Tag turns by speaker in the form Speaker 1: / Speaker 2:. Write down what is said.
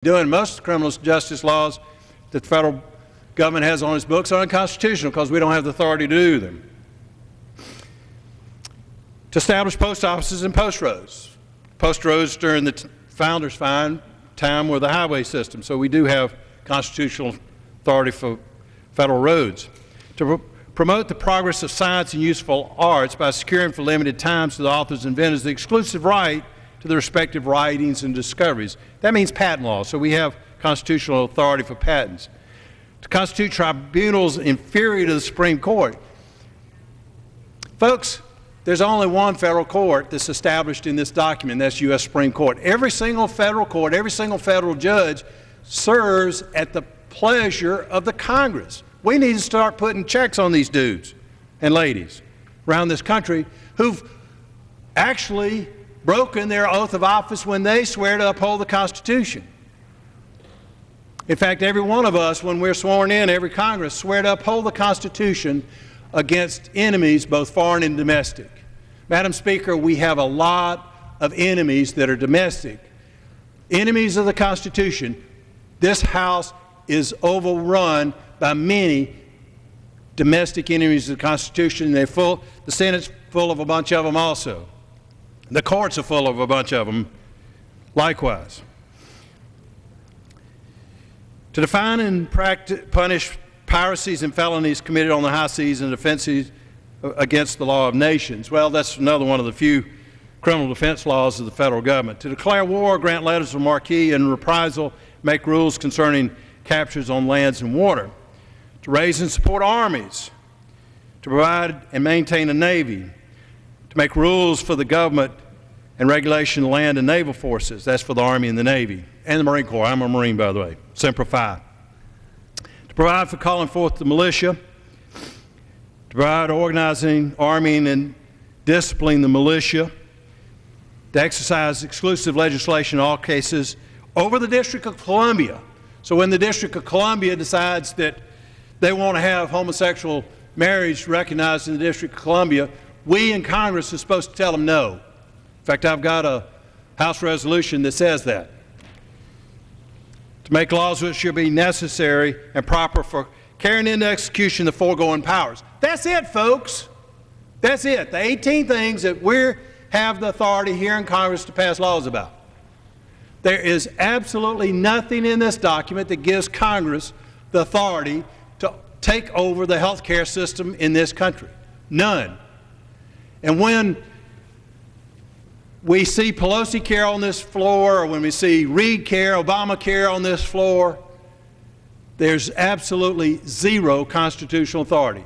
Speaker 1: doing. Most of the criminal justice laws that the federal government has on its books are unconstitutional because we don't have the authority to do them. To establish post offices and post roads. Post roads during the founders' time were the highway system, so we do have constitutional authority for federal roads. To promote the progress of science and useful arts by securing for limited times to the authors and inventors the exclusive right to the respective writings and discoveries. That means patent law, so we have constitutional authority for patents. To constitute tribunals inferior to the Supreme Court. Folks, there's only one federal court that's established in this document, and that's U.S. Supreme Court. Every single federal court, every single federal judge serves at the pleasure of the Congress. We need to start putting checks on these dudes and ladies around this country who've actually broken their oath of office when they swear to uphold the Constitution. In fact, every one of us, when we're sworn in, every Congress, swear to uphold the Constitution against enemies, both foreign and domestic. Madam Speaker, we have a lot of enemies that are domestic, enemies of the Constitution. This House is overrun by many domestic enemies of the Constitution. The Senate's full of a bunch of them also. The courts are full of a bunch of them likewise. To define and punish piracies and felonies committed on the high seas and offenses against the law of nations. Well, that's another one of the few criminal defense laws of the federal government. To declare war, grant letters of marque and reprisal, make rules concerning captures on lands and water. To raise and support armies. To provide and maintain a navy. To make rules for the government and regulation of land and naval forces. That's for the Army and the Navy. And the Marine Corps. I'm a Marine, by the way. Semper Fi. To provide for calling forth the militia. To provide organizing, arming, and disciplining the militia. To exercise exclusive legislation in all cases over the District of Columbia. So when the District of Columbia decides that they want to have homosexual marriage recognized in the District of Columbia, we in Congress are supposed to tell them no. In fact, I've got a House resolution that says that. To make laws which should be necessary and proper for carrying into execution the foregoing powers. That's it, folks. That's it. The 18 things that we have the authority here in Congress to pass laws about. There is absolutely nothing in this document that gives Congress the authority to take over the health care system in this country. None. And when we see Pelosi care on this floor, or when we see Reid care, Obama care on this floor, there's absolutely zero constitutional authority.